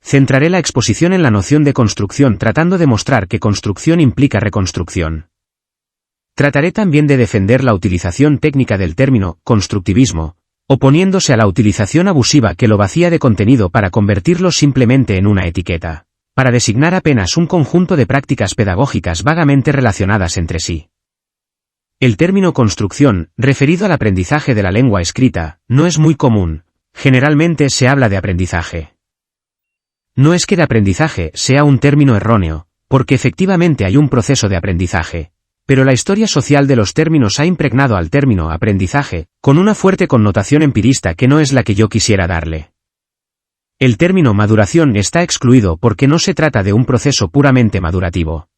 Centraré la exposición en la noción de construcción tratando de mostrar que construcción implica reconstrucción. Trataré también de defender la utilización técnica del término constructivismo, oponiéndose a la utilización abusiva que lo vacía de contenido para convertirlo simplemente en una etiqueta, para designar apenas un conjunto de prácticas pedagógicas vagamente relacionadas entre sí. El término construcción, referido al aprendizaje de la lengua escrita, no es muy común, generalmente se habla de aprendizaje. No es que de aprendizaje sea un término erróneo, porque efectivamente hay un proceso de aprendizaje, pero la historia social de los términos ha impregnado al término aprendizaje, con una fuerte connotación empirista que no es la que yo quisiera darle. El término maduración está excluido porque no se trata de un proceso puramente madurativo.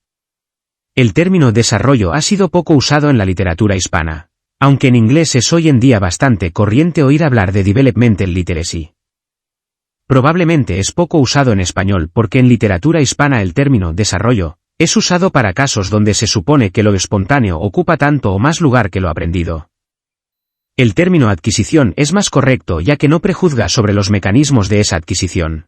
El término desarrollo ha sido poco usado en la literatura hispana, aunque en inglés es hoy en día bastante corriente oír hablar de developmental literacy. Probablemente es poco usado en español porque en literatura hispana el término desarrollo es usado para casos donde se supone que lo espontáneo ocupa tanto o más lugar que lo aprendido. El término adquisición es más correcto ya que no prejuzga sobre los mecanismos de esa adquisición.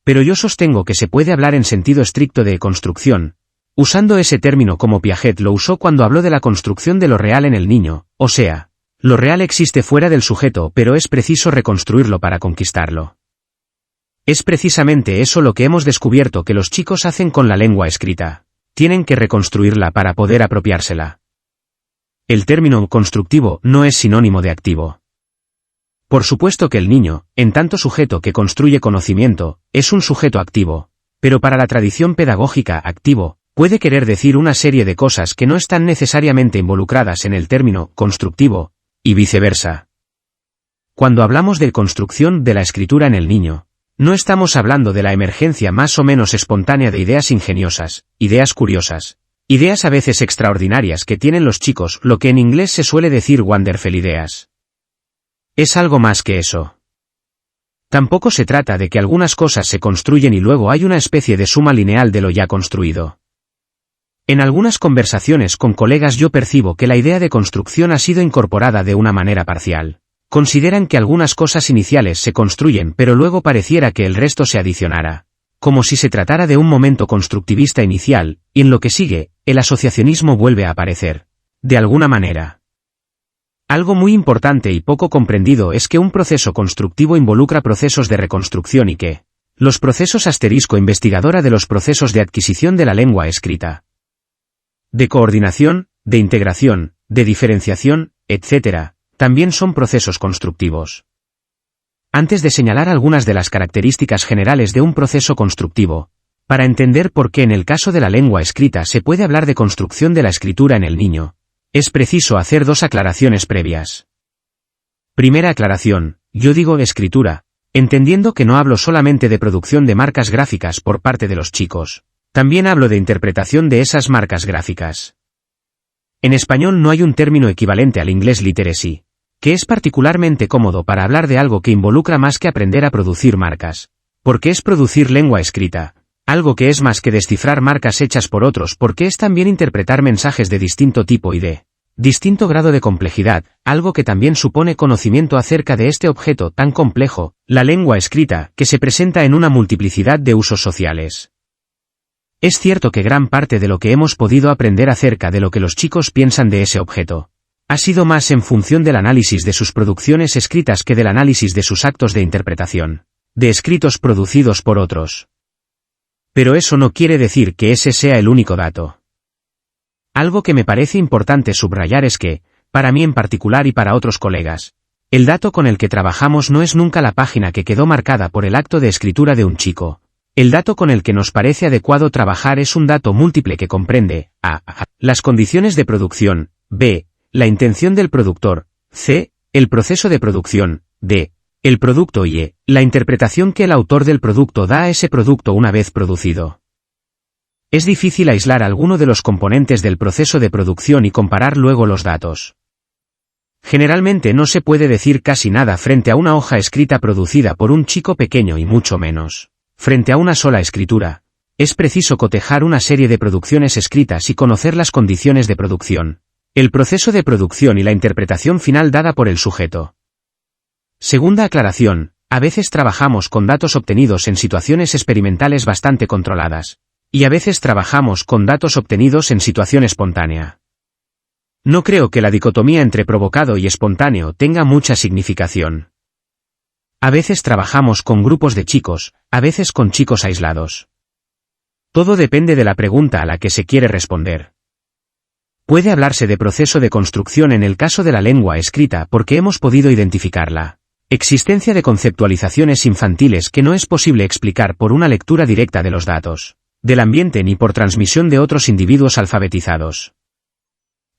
Pero yo sostengo que se puede hablar en sentido estricto de construcción, usando ese término como Piaget lo usó cuando habló de la construcción de lo real en el niño, o sea, lo real existe fuera del sujeto pero es preciso reconstruirlo para conquistarlo. Es precisamente eso lo que hemos descubierto que los chicos hacen con la lengua escrita. Tienen que reconstruirla para poder apropiársela. El término constructivo no es sinónimo de activo. Por supuesto que el niño, en tanto sujeto que construye conocimiento, es un sujeto activo, pero para la tradición pedagógica activo, puede querer decir una serie de cosas que no están necesariamente involucradas en el término constructivo, y viceversa. Cuando hablamos de construcción de la escritura en el niño, no estamos hablando de la emergencia más o menos espontánea de ideas ingeniosas, ideas curiosas, ideas a veces extraordinarias que tienen los chicos, lo que en inglés se suele decir wonderful ideas. Es algo más que eso. Tampoco se trata de que algunas cosas se construyen y luego hay una especie de suma lineal de lo ya construido. En algunas conversaciones con colegas yo percibo que la idea de construcción ha sido incorporada de una manera parcial. Consideran que algunas cosas iniciales se construyen pero luego pareciera que el resto se adicionara, como si se tratara de un momento constructivista inicial, y en lo que sigue, el asociacionismo vuelve a aparecer. De alguna manera. Algo muy importante y poco comprendido es que un proceso constructivo involucra procesos de reconstrucción y que los procesos investigadora de los procesos de adquisición de la lengua escrita, de coordinación, de integración, de diferenciación, etc., también son procesos constructivos. Antes de señalar algunas de las características generales de un proceso constructivo, para entender por qué en el caso de la lengua escrita se puede hablar de construcción de la escritura en el niño, es preciso hacer dos aclaraciones previas. Primera aclaración, yo digo escritura, entendiendo que no hablo solamente de producción de marcas gráficas por parte de los chicos, también hablo de interpretación de esas marcas gráficas. En español no hay un término equivalente al inglés literacy, que es particularmente cómodo para hablar de algo que involucra más que aprender a producir marcas, porque es producir lengua escrita, algo que es más que descifrar marcas hechas por otros porque es también interpretar mensajes de distinto tipo y de distinto grado de complejidad, algo que también supone conocimiento acerca de este objeto tan complejo, la lengua escrita, que se presenta en una multiplicidad de usos sociales. Es cierto que gran parte de lo que hemos podido aprender acerca de lo que los chicos piensan de ese objeto ha sido más en función del análisis de sus producciones escritas que del análisis de sus actos de interpretación, de escritos producidos por otros. Pero eso no quiere decir que ese sea el único dato. Algo que me parece importante subrayar es que, para mí en particular y para otros colegas, el dato con el que trabajamos no es nunca la página que quedó marcada por el acto de escritura de un chico. El dato con el que nos parece adecuado trabajar es un dato múltiple que comprende a. Las condiciones de producción, b. La intención del productor, c. El proceso de producción, d. El producto y e. La interpretación que el autor del producto da a ese producto una vez producido. Es difícil aislar alguno de los componentes del proceso de producción y comparar luego los datos. Generalmente no se puede decir casi nada frente a una hoja escrita producida por un chico pequeño y mucho menos frente a una sola escritura. Es preciso cotejar una serie de producciones escritas y conocer las condiciones de producción, el proceso de producción y la interpretación final dada por el sujeto. Segunda aclaración, A veces trabajamos con datos obtenidos en situaciones experimentales bastante controladas. Y a veces trabajamos con datos obtenidos en situación espontánea. No creo que la dicotomía entre provocado y espontáneo tenga mucha significación. A veces trabajamos con grupos de chicos, a veces con chicos aislados. Todo depende de la pregunta a la que se quiere responder. Puede hablarse de proceso de construcción en el caso de la lengua escrita porque hemos podido identificar la existencia de conceptualizaciones infantiles que no es posible explicar por una lectura directa de los datos del ambiente ni por transmisión de otros individuos alfabetizados.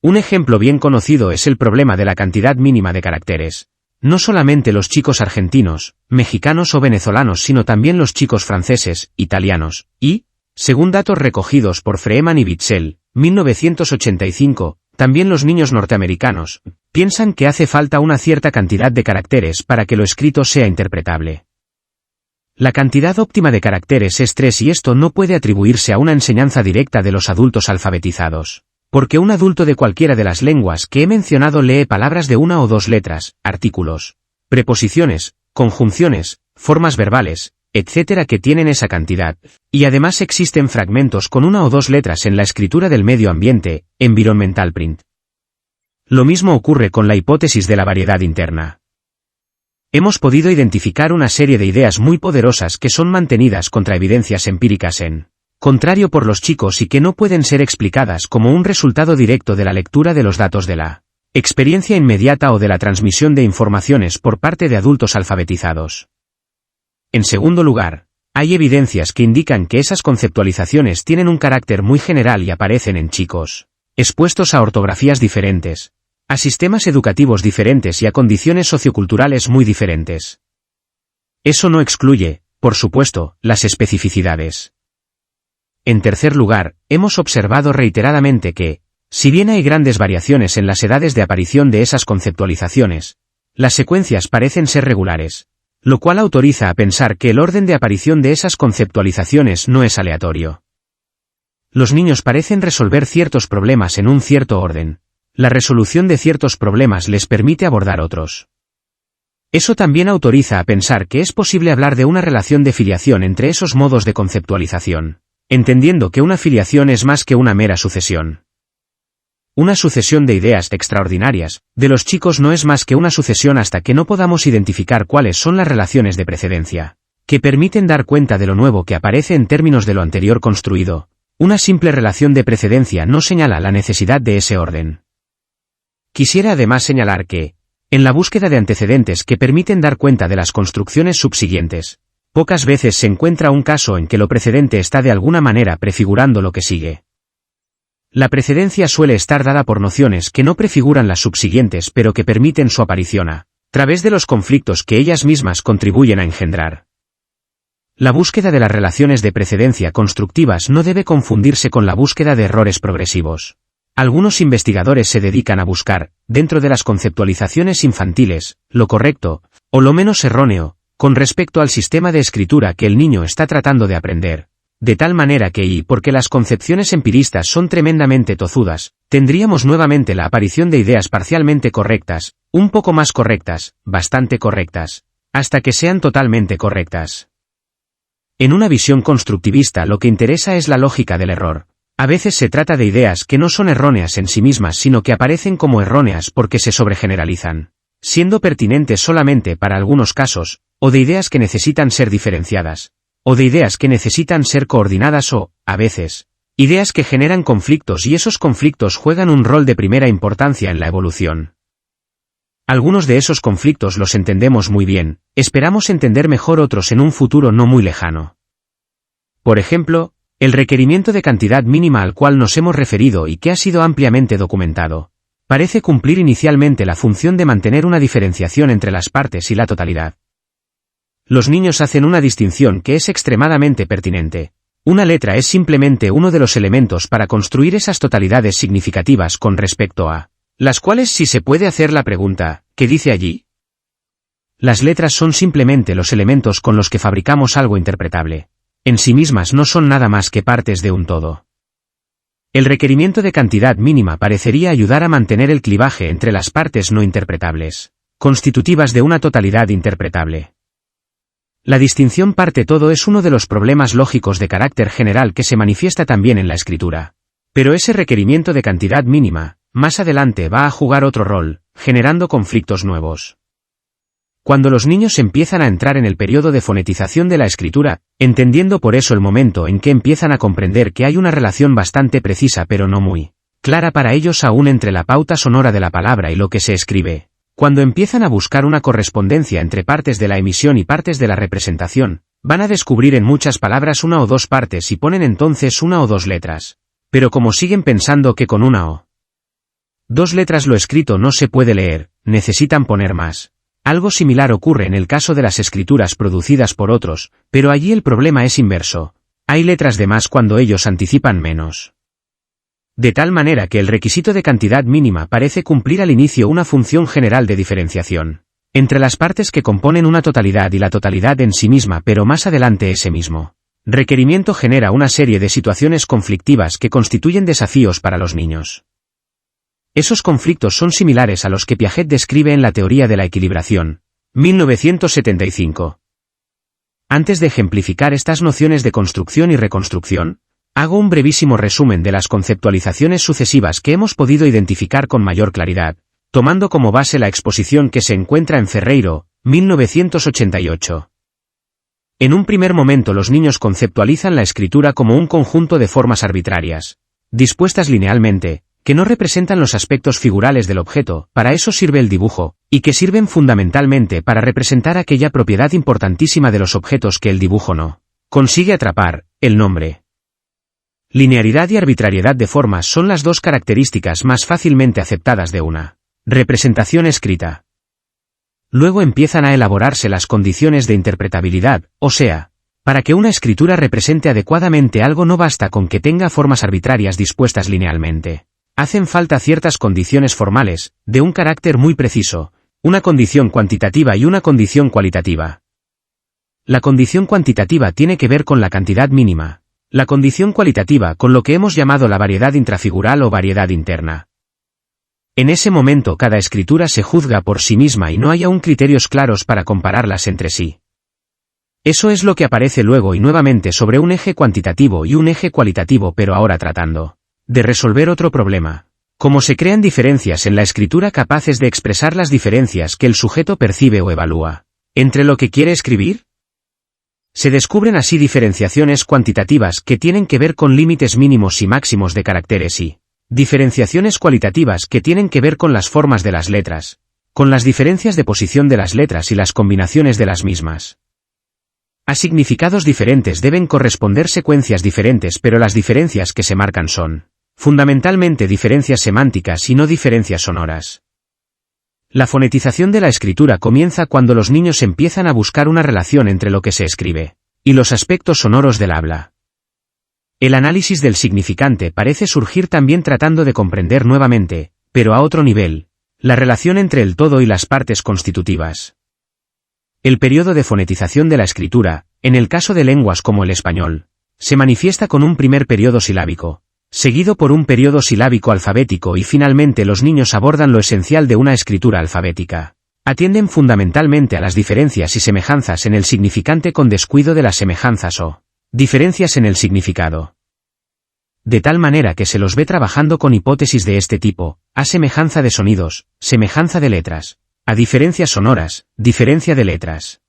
Un ejemplo bien conocido es el problema de la cantidad mínima de caracteres. No solamente los chicos argentinos, mexicanos o venezolanos sino también los chicos franceses, italianos, y, según datos recogidos por Freeman y Bitzel, 1985, también los niños norteamericanos, piensan que hace falta una cierta cantidad de caracteres para que lo escrito sea interpretable. La cantidad óptima de caracteres es 3 y esto no puede atribuirse a una enseñanza directa de los adultos alfabetizados, porque un adulto de cualquiera de las lenguas que he mencionado lee palabras de 1 o 2 letras, artículos, preposiciones, conjunciones, formas verbales, etc. que tienen esa cantidad, y además existen fragmentos con 1 o 2 letras en la escritura del medio ambiente, environmental print. Lo mismo ocurre con la hipótesis de la variedad interna. Hemos podido identificar una serie de ideas muy poderosas que son mantenidas contra evidencias empíricas en contrario por los chicos y que no pueden ser explicadas como un resultado directo de la lectura de los datos de la experiencia inmediata o de la transmisión de informaciones por parte de adultos alfabetizados. En segundo lugar, hay evidencias que indican que esas conceptualizaciones tienen un carácter muy general y aparecen en chicos expuestos a ortografías diferentes, a sistemas educativos diferentes y a condiciones socioculturales muy diferentes. Eso no excluye, por supuesto, las especificidades. En tercer lugar, hemos observado reiteradamente que, si bien hay grandes variaciones en las edades de aparición de esas conceptualizaciones, las secuencias parecen ser regulares, lo cual autoriza a pensar que el orden de aparición de esas conceptualizaciones no es aleatorio. Los niños parecen resolver ciertos problemas en un cierto orden. La resolución de ciertos problemas les permite abordar otros. Eso también autoriza a pensar que es posible hablar de una relación de filiación entre esos modos de conceptualización, entendiendo que una filiación es más que una mera sucesión. Una sucesión de ideas extraordinarias, de los chicos no es más que una sucesión hasta que no podamos identificar cuáles son las relaciones de precedencia, que permiten dar cuenta de lo nuevo que aparece en términos de lo anterior construido. Una simple relación de precedencia no señala la necesidad de ese orden. Quisiera además señalar que, en la búsqueda de antecedentes que permiten dar cuenta de las construcciones subsiguientes, pocas veces se encuentra un caso en que lo precedente está de alguna manera prefigurando lo que sigue. La precedencia suele estar dada por nociones que no prefiguran las subsiguientes pero que permiten su aparición a través de los conflictos que ellas mismas contribuyen a engendrar. La búsqueda de las relaciones de precedencia constructivas no debe confundirse con la búsqueda de errores progresivos. Algunos investigadores se dedican a buscar, dentro de las conceptualizaciones infantiles, lo correcto, o lo menos erróneo, con respecto al sistema de escritura que el niño está tratando de aprender, de tal manera que y porque las concepciones empiristas son tremendamente tozudas, tendríamos nuevamente la aparición de ideas parcialmente correctas, un poco más correctas, bastante correctas, hasta que sean totalmente correctas. En una visión constructivista lo que interesa es la lógica del error. A veces se trata de ideas que no son erróneas en sí mismas sino que aparecen como erróneas porque se sobregeneralizan, siendo pertinentes solamente para algunos casos, o de ideas que necesitan ser diferenciadas, o de ideas que necesitan ser coordinadas o, a veces, ideas que generan conflictos y esos conflictos juegan un rol de primera importancia en la evolución. Algunos de esos conflictos los entendemos muy bien, esperamos entender mejor otros en un futuro no muy lejano. Por ejemplo, el requerimiento de cantidad mínima al cual nos hemos referido y que ha sido ampliamente documentado, parece cumplir inicialmente la función de mantener una diferenciación entre las partes y la totalidad. Los niños hacen una distinción que es extremadamente pertinente. Una letra es simplemente uno de los elementos para construir esas totalidades significativas con respecto a las cuales sí se puede hacer la pregunta, ¿qué dice allí? Las letras son simplemente los elementos con los que fabricamos algo interpretable. En sí mismas no son nada más que partes de un todo. El requerimiento de cantidad mínima parecería ayudar a mantener el clivaje entre las partes no interpretables, constitutivas de una totalidad interpretable. La distinción parte todo es uno de los problemas lógicos de carácter general que se manifiesta también en la escritura. Pero ese requerimiento de cantidad mínima, más adelante va a jugar otro rol, generando conflictos nuevos. Cuando los niños empiezan a entrar en el periodo de fonetización de la escritura, entendiendo por eso el momento en que empiezan a comprender que hay una relación bastante precisa pero no muy clara para ellos aún entre la pauta sonora de la palabra y lo que se escribe. Cuando empiezan a buscar una correspondencia entre partes de la emisión y partes de la representación, van a descubrir en muchas palabras una o dos partes y ponen entonces una o dos letras. Pero como siguen pensando que con una o dos letras lo escrito no se puede leer, necesitan poner más. Algo similar ocurre en el caso de las escrituras producidas por otros, pero allí el problema es inverso. Hay letras de más cuando ellos anticipan menos. De tal manera que el requisito de cantidad mínima parece cumplir al inicio una función general de diferenciación entre las partes que componen una totalidad y la totalidad en sí misma, pero más adelante ese mismo requerimiento genera una serie de situaciones conflictivas que constituyen desafíos para los niños. Esos conflictos son similares a los que Piaget describe en la teoría de la equilibración, 1975. Antes de ejemplificar estas nociones de construcción y reconstrucción, hago un brevísimo resumen de las conceptualizaciones sucesivas que hemos podido identificar con mayor claridad, tomando como base la exposición que se encuentra en Ferreiro, 1988. En un primer momento los niños conceptualizan la escritura como un conjunto de formas arbitrarias, dispuestas linealmente, que no representan los aspectos figurales del objeto, para eso sirve el dibujo, y que sirven fundamentalmente para representar aquella propiedad importantísima de los objetos que el dibujo no consigue atrapar, el nombre. Linearidad y arbitrariedad de formas son las dos características más fácilmente aceptadas de una representación escrita. Luego empiezan a elaborarse las condiciones de interpretabilidad, o sea, para que una escritura represente adecuadamente algo no basta con que tenga formas arbitrarias dispuestas linealmente. Hacen falta ciertas condiciones formales, de un carácter muy preciso, una condición cuantitativa y una condición cualitativa. La condición cuantitativa tiene que ver con la cantidad mínima, la condición cualitativa con lo que hemos llamado la variedad intrafigural o variedad interna. En ese momento cada escritura se juzga por sí misma y no hay aún criterios claros para compararlas entre sí. Eso es lo que aparece luego y nuevamente sobre un eje cuantitativo y un eje cualitativo, pero ahora tratando de resolver otro problema. ¿Cómo se crean diferencias en la escritura capaces de expresar las diferencias que el sujeto percibe o evalúa entre lo que quiere escribir? Se descubren así diferenciaciones cuantitativas que tienen que ver con límites mínimos y máximos de caracteres y diferenciaciones cualitativas que tienen que ver con las formas de las letras, con las diferencias de posición de las letras y las combinaciones de las mismas. A significados diferentes deben corresponder secuencias diferentes, pero las diferencias que se marcan son fundamentalmente diferencias semánticas y no diferencias sonoras. La fonetización de la escritura comienza cuando los niños empiezan a buscar una relación entre lo que se escribe y los aspectos sonoros del habla. El análisis del significante parece surgir también tratando de comprender nuevamente, pero a otro nivel, la relación entre el todo y las partes constitutivas. El periodo de fonetización de la escritura, en el caso de lenguas como el español, se manifiesta con un primer periodo silábico, seguido por un periodo silábico alfabético y finalmente los niños abordan lo esencial de una escritura alfabética. Atienden fundamentalmente a las diferencias y semejanzas en el significante con descuido de las semejanzas o diferencias en el significado. De tal manera que se los ve trabajando con hipótesis de este tipo, a semejanza de sonidos, semejanza de letras, a diferencias sonoras, diferencia de letras.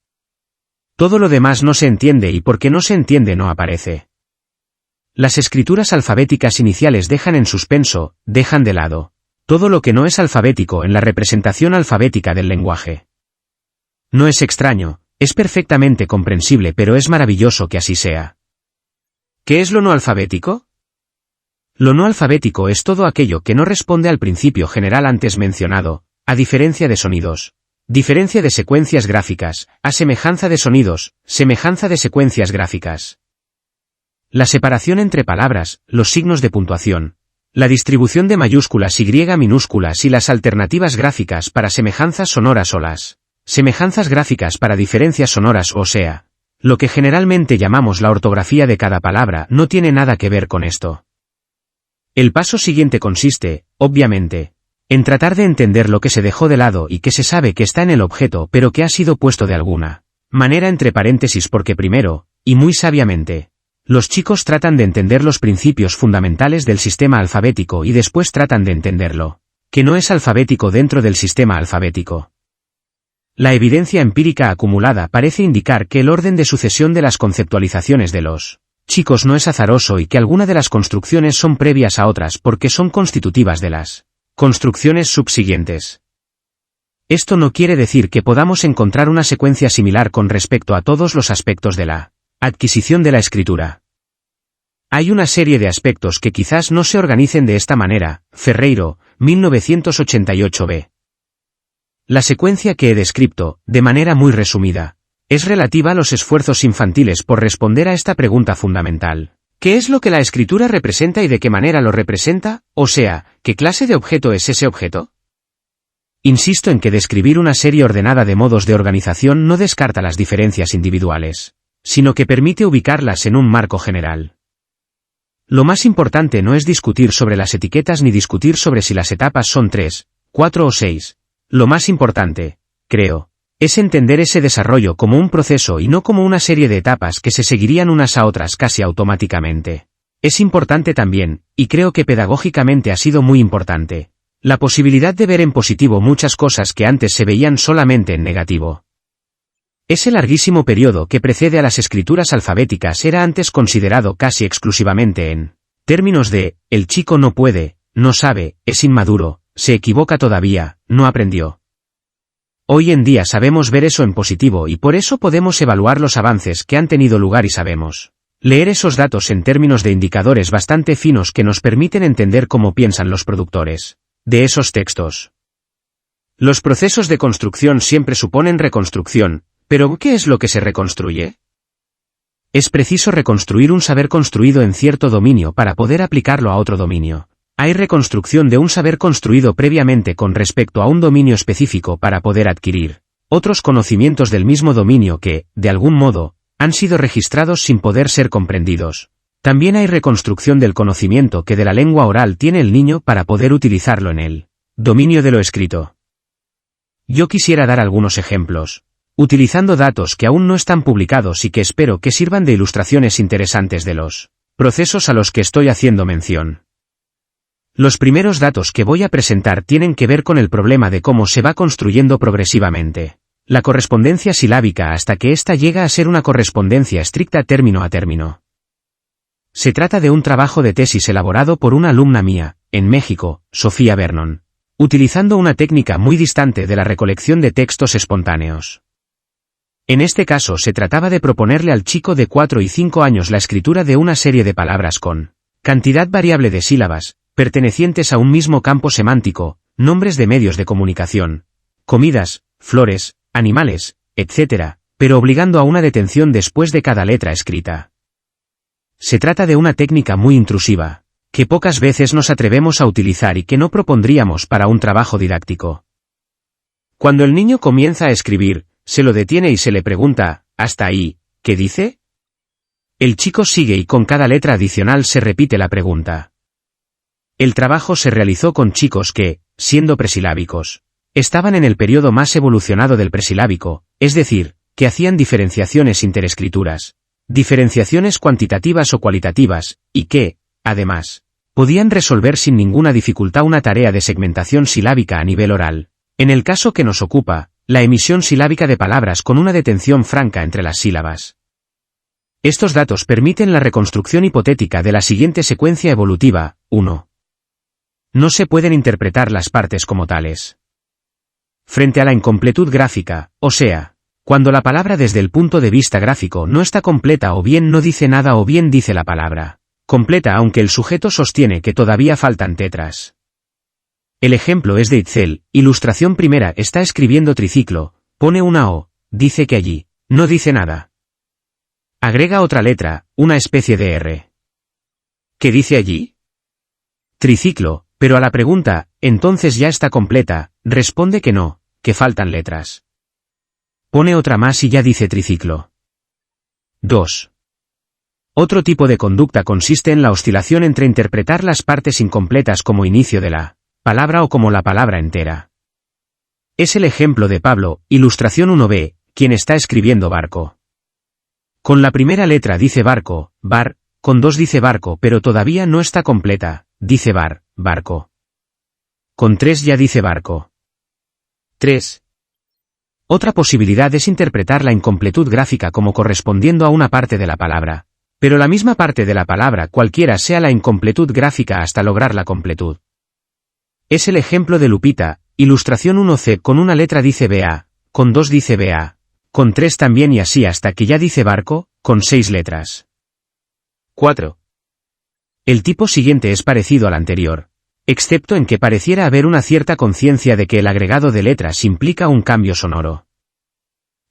Todo lo demás no se entiende y porque no se entiende no aparece. Las escrituras alfabéticas iniciales dejan en suspenso, dejan de lado todo lo que no es alfabético en la representación alfabética del lenguaje. No es extraño, es perfectamente comprensible, pero es maravilloso que así sea. ¿Qué es lo no alfabético? Lo no alfabético es todo aquello que no responde al principio general antes mencionado, a diferencia de sonidos, diferencia de secuencias gráficas, a semejanza de sonidos, semejanza de secuencias gráficas. La separación entre palabras, los signos de puntuación, la distribución de mayúsculas y minúsculas y las alternativas gráficas para semejanzas sonoras o las semejanzas gráficas para diferencias sonoras, o sea, lo que generalmente llamamos la ortografía de cada palabra, no tiene nada que ver con esto. El paso siguiente consiste, obviamente, en tratar de entender lo que se dejó de lado y que se sabe que está en el objeto pero que ha sido puesto de alguna Manera entre paréntesis porque primero, y muy sabiamente, los chicos tratan de entender los principios fundamentales del sistema alfabético y después tratan de entenderlo, que no es alfabético dentro del sistema alfabético. La evidencia empírica acumulada parece indicar que el orden de sucesión de las conceptualizaciones de los chicos no es azaroso y que alguna de las construcciones son previas a otras porque son constitutivas de las construcciones subsiguientes. Esto no quiere decir que podamos encontrar una secuencia similar con respecto a todos los aspectos de la adquisición de la escritura. Hay una serie de aspectos que quizás no se organicen de esta manera. Ferreiro, 1988b. La secuencia que he descrito, de manera muy resumida, es relativa a los esfuerzos infantiles por responder a esta pregunta fundamental. ¿Qué es lo que la escritura representa y de qué manera lo representa? O sea, ¿qué clase de objeto es ese objeto? Insisto en que describir una serie ordenada de modos de organización no descarta las diferencias individuales, sino que permite ubicarlas en un marco general. Lo más importante no es discutir sobre las etiquetas ni discutir sobre si las etapas son 3, 4 o 6. Lo más importante, creo, es entender ese desarrollo como un proceso y no como una serie de etapas que se seguirían unas a otras casi automáticamente. Es importante también, y creo que pedagógicamente ha sido muy importante, la posibilidad de ver en positivo muchas cosas que antes se veían solamente en negativo. Ese larguísimo periodo que precede a las escrituras alfabéticas era antes considerado casi exclusivamente en términos de, el chico no puede, no sabe, es inmaduro, se equivoca todavía, no aprendió. Hoy en día sabemos ver eso en positivo y por eso podemos evaluar los avances que han tenido lugar y sabemos leer esos datos en términos de indicadores bastante finos que nos permiten entender cómo piensan los productores de esos textos. Los procesos de construcción siempre suponen reconstrucción, pero ¿qué es lo que se reconstruye? Es preciso reconstruir un saber construido en cierto dominio para poder aplicarlo a otro dominio. Hay reconstrucción de un saber construido previamente con respecto a un dominio específico para poder adquirir otros conocimientos del mismo dominio que, de algún modo, han sido registrados sin poder ser comprendidos. También hay reconstrucción del conocimiento que de la lengua oral tiene el niño para poder utilizarlo en el dominio de lo escrito. Yo quisiera dar algunos ejemplos, utilizando datos que aún no están publicados y que espero que sirvan de ilustraciones interesantes de los procesos a los que estoy haciendo mención. Los primeros datos que voy a presentar tienen que ver con el problema de cómo se va construyendo progresivamente la correspondencia silábica hasta que ésta llega a ser una correspondencia estricta término a término. Se trata de un trabajo de tesis elaborado por una alumna mía, en México, Sofía Vernon, utilizando una técnica muy distante de la recolección de textos espontáneos. En este caso se trataba de proponerle al chico de 4 y 5 años la escritura de una serie de palabras con cantidad variable de sílabas, pertenecientes a un mismo campo semántico, nombres de medios de comunicación, comidas, flores, animales, etc., pero obligando a una detención después de cada letra escrita. Se trata de una técnica muy intrusiva, que pocas veces nos atrevemos a utilizar y que no propondríamos para un trabajo didáctico. Cuando el niño comienza a escribir, se lo detiene y se le pregunta, ¿hasta ahí, qué dice? El chico sigue y con cada letra adicional se repite la pregunta. El trabajo se realizó con chicos que, siendo presilábicos, estaban en el periodo más evolucionado del presilábico, es decir, que hacían diferenciaciones interescrituras, diferenciaciones cuantitativas o cualitativas, y que, además, podían resolver sin ninguna dificultad una tarea de segmentación silábica a nivel oral. En el caso que nos ocupa, la emisión silábica de palabras con una detención franca entre las sílabas. Estos datos permiten la reconstrucción hipotética de la siguiente secuencia evolutiva. 1. No se pueden interpretar las partes como tales. Frente a la incompletud gráfica, o sea, cuando la palabra desde el punto de vista gráfico no está completa o bien no dice nada o bien dice la palabra completa aunque el sujeto sostiene que todavía faltan tetras. El ejemplo es de Itzel, ilustración primera, está escribiendo triciclo, pone una O, dice que allí, no dice nada. Agrega otra letra, una especie de R. ¿Qué dice allí? Triciclo, pero a la pregunta, entonces ya está completa, responde que no, que faltan letras. Pone otra más y ya dice triciclo. 2. Otro tipo de conducta consiste en la oscilación entre interpretar las partes incompletas como inicio de la palabra o como la palabra entera. Es el ejemplo de Pablo, ilustración 1b, quien está escribiendo barco. Con la primera letra dice barco, bar, con 2 dice barco pero todavía no está completa, dice bar, barco. Con 3 ya dice barco. 3. Otra posibilidad es interpretar la incompletud gráfica como correspondiendo a una parte de la palabra, pero la misma parte de la palabra cualquiera sea la incompletud gráfica hasta lograr la completud. Es el ejemplo de Lupita, ilustración 1C, con una letra dice BA, con 2 dice BA, con 3 también y así hasta que ya dice barco, con 6 letras. 4. El tipo siguiente es parecido al anterior, excepto en que pareciera haber una cierta conciencia de que el agregado de letras implica un cambio sonoro.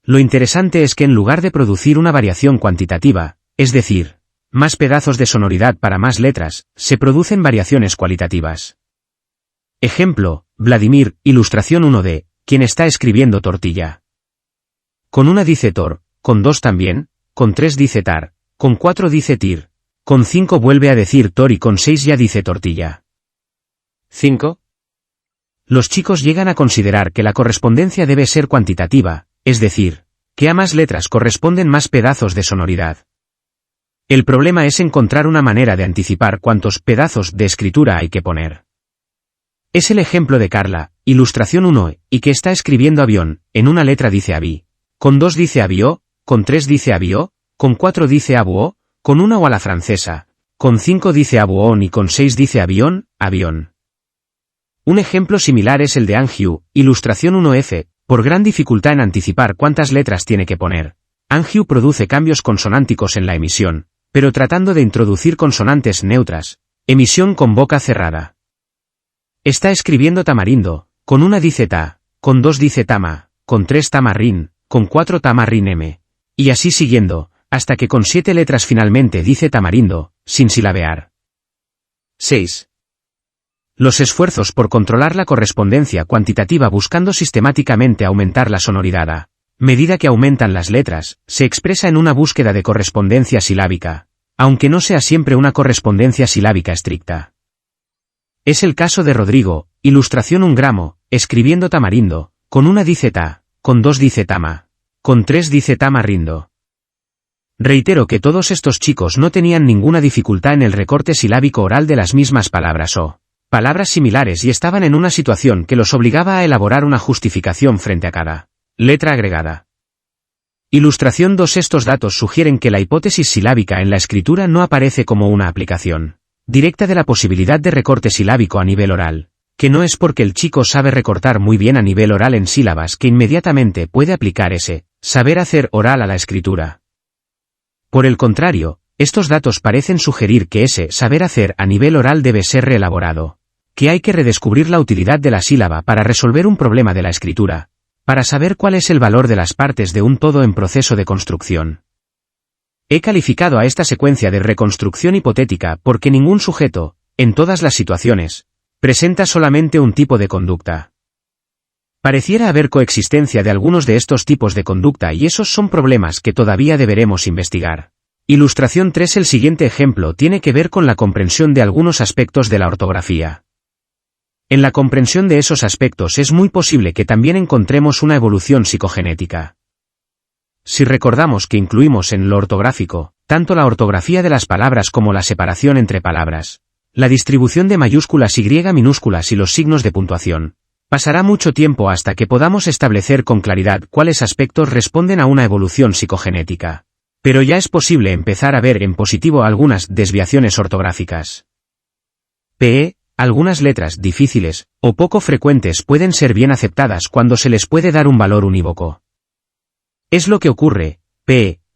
Lo interesante es que en lugar de producir una variación cuantitativa, es decir, más pedazos de sonoridad para más letras, se producen variaciones cualitativas. Ejemplo, Vladimir, ilustración 1D, quien está escribiendo tortilla. Con 1 dice tor, con 2 también, con 3 dice tar, con 4 dice tir, con 5 vuelve a decir tor y con 6 ya dice tortilla. 5. Los chicos llegan a considerar que la correspondencia debe ser cuantitativa, es decir, que a más letras corresponden más pedazos de sonoridad. El problema es encontrar una manera de anticipar cuántos pedazos de escritura hay que poner. Es el ejemplo de Carla, ilustración 1, y que está escribiendo avión, en una letra dice avi, con 2 dice avió, con 3 dice avió, con 4 dice abuó, con 1 o a la francesa, con 5 dice abuón y con 6 dice avión, avión. Un ejemplo similar es el de Angiu, ilustración 1F, por gran dificultad en anticipar cuántas letras tiene que poner. Angiu produce cambios consonánticos en la emisión, pero tratando de introducir consonantes neutras, emisión con boca cerrada. Está escribiendo tamarindo, con 1 dice ta, con 2 dice tama, con 3 tamarrín, con 4 tamarrín m, y así siguiendo, hasta que con 7 letras finalmente dice tamarindo, sin silabear. 6. Los esfuerzos por controlar la correspondencia cuantitativa buscando sistemáticamente aumentar la sonoridad a medida que aumentan las letras, se expresa en una búsqueda de correspondencia silábica, aunque no sea siempre una correspondencia silábica estricta. Es el caso de Rodrigo, ilustración 1 gramo, escribiendo tamarindo, con 1 dice ta, con 2 dice tama, con 3 dice tamarrindo. Reitero que todos estos chicos no tenían ninguna dificultad en el recorte silábico oral de las mismas palabras o palabras similares y estaban en una situación que los obligaba a elaborar una justificación frente a cada letra agregada. Ilustración 2. Estos datos sugieren que la hipótesis silábica en la escritura no aparece como una aplicación directa de la posibilidad de recorte silábico a nivel oral, que no es porque el chico sabe recortar muy bien a nivel oral en sílabas que inmediatamente puede aplicar ese saber hacer oral a la escritura. Por el contrario, estos datos parecen sugerir que ese saber hacer a nivel oral debe ser reelaborado, que hay que redescubrir la utilidad de la sílaba para resolver un problema de la escritura, para saber cuál es el valor de las partes de un todo en proceso de construcción. He calificado a esta secuencia de reconstrucción hipotética porque ningún sujeto, en todas las situaciones, presenta solamente un tipo de conducta. Pareciera haber coexistencia de algunos de estos tipos de conducta y esos son problemas que todavía deberemos investigar. Ilustración 3. El siguiente ejemplo tiene que ver con la comprensión de algunos aspectos de la ortografía. En la comprensión de esos aspectos es muy posible que también encontremos una evolución psicogenética. Si recordamos que incluimos en lo ortográfico, tanto la ortografía de las palabras como la separación entre palabras, la distribución de mayúsculas y minúsculas y los signos de puntuación, pasará mucho tiempo hasta que podamos establecer con claridad cuáles aspectos responden a una evolución psicogenética. Pero ya es posible empezar a ver en positivo algunas desviaciones ortográficas. Algunas letras difíciles, o poco frecuentes pueden ser bien aceptadas cuando se les puede dar un valor unívoco. Es lo que ocurre,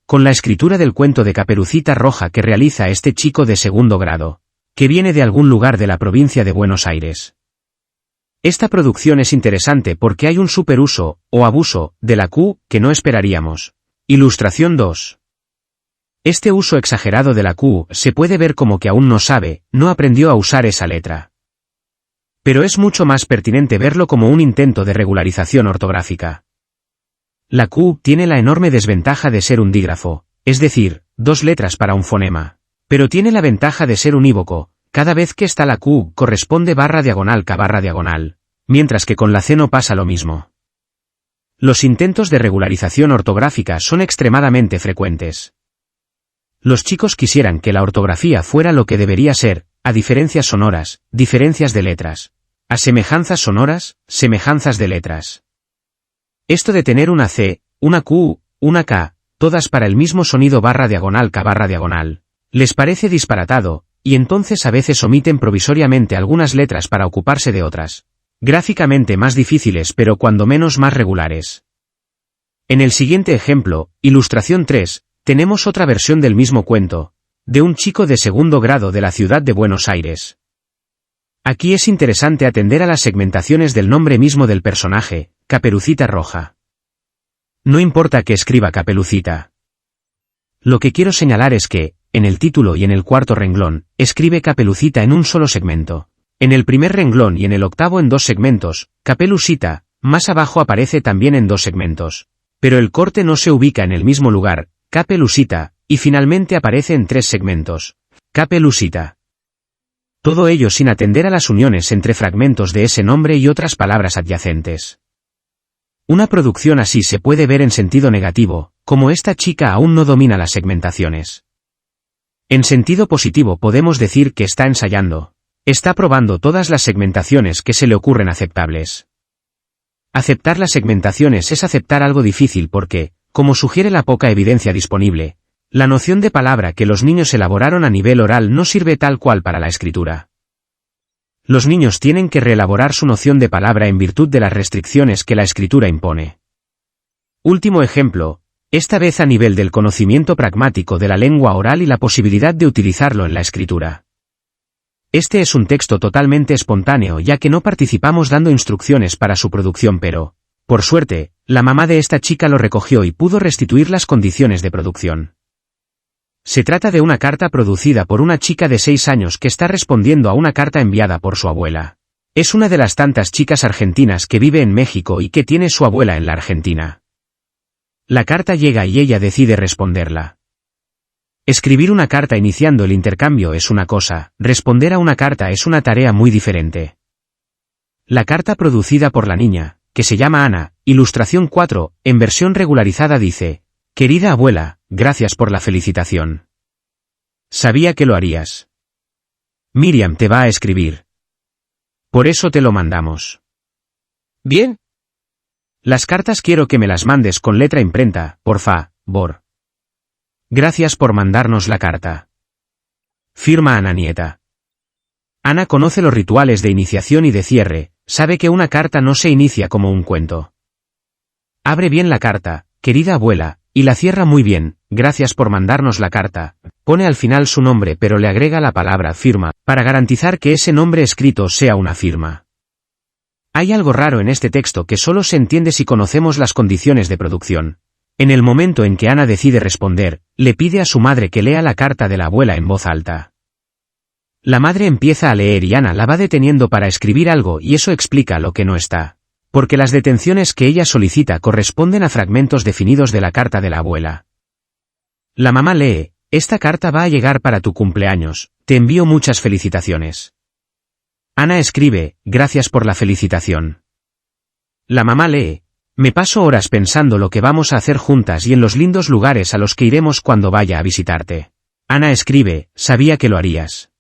con la escritura del cuento de Caperucita Roja que realiza este chico de segundo grado, que viene de algún lugar de la provincia de Buenos Aires. Esta producción es interesante porque hay un superuso, o abuso, de la Q, que no esperaríamos. Ilustración 2. Este uso exagerado de la Q se puede ver como que aún no aprendió a usar esa letra. Pero es mucho más pertinente verlo como un intento de regularización ortográfica. La Q tiene la enorme desventaja de ser un dígrafo, es decir, 2 letras para un fonema, pero tiene la ventaja de ser unívoco, cada vez que está la Q corresponde barra diagonal K barra diagonal, mientras que con la C no pasa lo mismo. Los intentos de regularización ortográfica son extremadamente frecuentes. Los chicos quisieran que la ortografía fuera lo que debería ser, a diferencias sonoras, diferencias de letras. A semejanzas sonoras, semejanzas de letras. Esto de tener una C, una Q, una K, todas para el mismo sonido /K/, les parece disparatado, y entonces a veces omiten provisoriamente algunas letras para ocuparse de otras, gráficamente más difíciles pero cuando menos más regulares. En el siguiente ejemplo, ilustración 3, tenemos otra versión del mismo cuento, de un chico de segundo grado de la ciudad de Buenos Aires. Aquí es interesante atender a las segmentaciones del nombre mismo del personaje, Caperucita Roja. No importa que escriba Caperucita. Lo que quiero señalar es que, en el título y en el cuarto renglón, escribe Caperucita en un solo segmento. En el primer renglón y en el octavo en 2 segmentos, Caperucita, más abajo aparece también en 2 segmentos. Pero el corte no se ubica en el mismo lugar, Caperucita, y finalmente aparece en 3 segmentos, Caperucita. Todo ello sin atender a las uniones entre fragmentos de ese nombre y otras palabras adyacentes. Una producción así se puede ver en sentido negativo, como esta chica aún no domina las segmentaciones. En sentido positivo podemos decir que está ensayando, está probando todas las segmentaciones que se le ocurren aceptables. Aceptar las segmentaciones es aceptar algo difícil porque, como sugiere la poca evidencia disponible, la noción de palabra que los niños elaboraron a nivel oral no sirve tal cual para la escritura. Los niños tienen que reelaborar su noción de palabra en virtud de las restricciones que la escritura impone. Último ejemplo, esta vez a nivel del conocimiento pragmático de la lengua oral y la posibilidad de utilizarlo en la escritura. Este es un texto totalmente espontáneo ya que no participamos dando instrucciones para su producción pero, por suerte, la mamá de esta chica lo recogió y pudo restituir las condiciones de producción. Se trata de una carta producida por una chica de 6 años que está respondiendo a una carta enviada por su abuela. Es una de las tantas chicas argentinas que vive en México y que tiene su abuela en la Argentina. La carta llega y ella decide responderla. Escribir una carta iniciando el intercambio es una cosa, responder a una carta es una tarea muy diferente. La carta producida por la niña, que se llama Ana, ilustración 4, en versión regularizada dice: Querida abuela, gracias por la felicitación. Sabía que lo harías. Miriam te va a escribir. Por eso te lo mandamos. Bien. Las cartas quiero que me las mandes con letra imprenta, por favor. Gracias por mandarnos la carta. Firma Ana nieta. Ana conoce los rituales de iniciación y de cierre, sabe que una carta no se inicia como un cuento. Abre bien la carta, querida abuela, y la cierra muy bien, gracias por mandarnos la carta, pone al final su nombre pero le agrega la palabra firma, para garantizar que ese nombre escrito sea una firma. Hay algo raro en este texto que solo se entiende si conocemos las condiciones de producción. En el momento en que Ana decide responder, le pide a su madre que lea la carta de la abuela en voz alta. La madre empieza a leer y Ana la va deteniendo para escribir algo y eso explica lo que no está. Porque las detenciones que ella solicita corresponden a fragmentos definidos de la carta de la abuela. La mamá lee: esta carta va a llegar para tu cumpleaños, te envío muchas felicitaciones. Ana escribe: gracias por la felicitación. La mamá lee: me paso horas pensando lo que vamos a hacer juntas y en los lindos lugares a los que iremos cuando vaya a visitarte. Ana escribe: sabía que lo harías.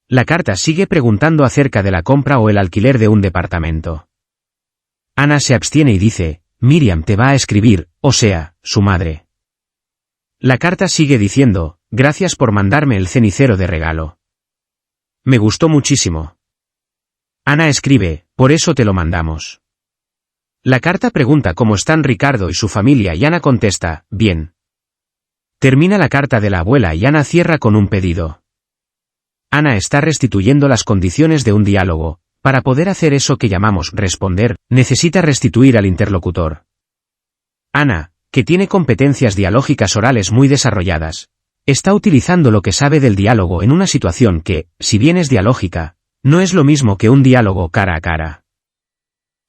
La carta sigue preguntando acerca de la compra o el alquiler de un departamento. Ana se abstiene y dice: Miriam te va a escribir, o sea, su madre. La carta sigue diciendo: gracias por mandarme el cenicero de regalo. Me gustó muchísimo. Ana escribe: por eso te lo mandamos. La carta pregunta cómo están Ricardo y su familia y Ana contesta: bien. Termina la carta de la abuela y Ana cierra con un pedido. Ana está restituyendo las condiciones de un diálogo. Para poder hacer eso que llamamos responder, necesita restituir al interlocutor. Ana, que tiene competencias dialógicas orales muy desarrolladas, está utilizando lo que sabe del diálogo en una situación que, si bien es dialógica, no es lo mismo que un diálogo cara a cara.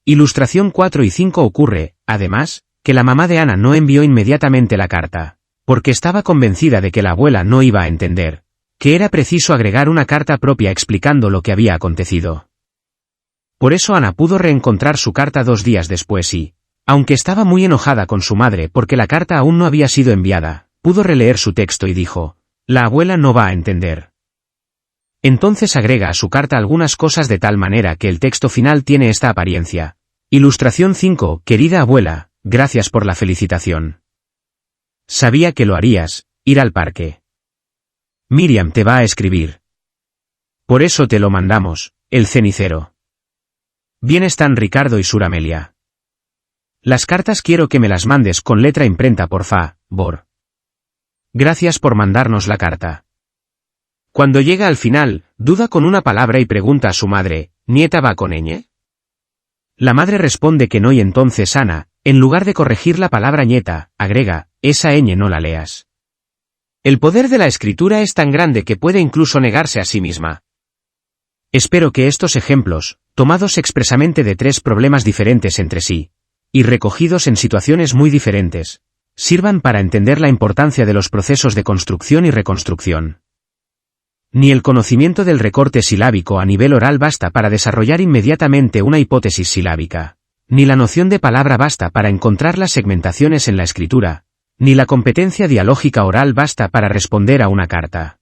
Ilustración 4 y 5 ocurre, además, que la mamá de Ana no envió inmediatamente la carta, porque estaba convencida de que la abuela no iba a entender, que era preciso agregar una carta propia explicando lo que había acontecido. Por eso Ana pudo reencontrar su carta 2 días después y, Aunque estaba muy enojada con su madre porque la carta aún no había sido enviada, pudo releer su texto y dijo, la abuela no va a entender. Entonces agrega a su carta algunas cosas de tal manera que el texto final tiene esta apariencia. Ilustración 5. Querida abuela, gracias por la felicitación. Sabía que lo harías, ir al parque. Miriam te va a escribir. Por eso te lo mandamos, el cenicero. Bien están Ricardo y Suramelia. Las cartas quiero que me las mandes con letra imprenta por favor. Gracias por mandarnos la carta. Cuando llega al final, duda con una palabra y pregunta a su madre, ¿nieta va con ñ? La madre responde que no y entonces Ana, en lugar de corregir la palabra nieta, agrega, esa ñ no la leas. El poder de la escritura es tan grande que puede incluso negarse a sí misma. Espero que estos ejemplos, tomados expresamente de 3 problemas diferentes entre sí, y recogidos en situaciones muy diferentes, sirvan para entender la importancia de los procesos de construcción y reconstrucción. Ni el conocimiento del recorte silábico a nivel oral basta para desarrollar inmediatamente una hipótesis silábica, ni la noción de palabra basta para encontrar las segmentaciones en la escritura, ni la competencia dialógica oral basta para responder a una carta.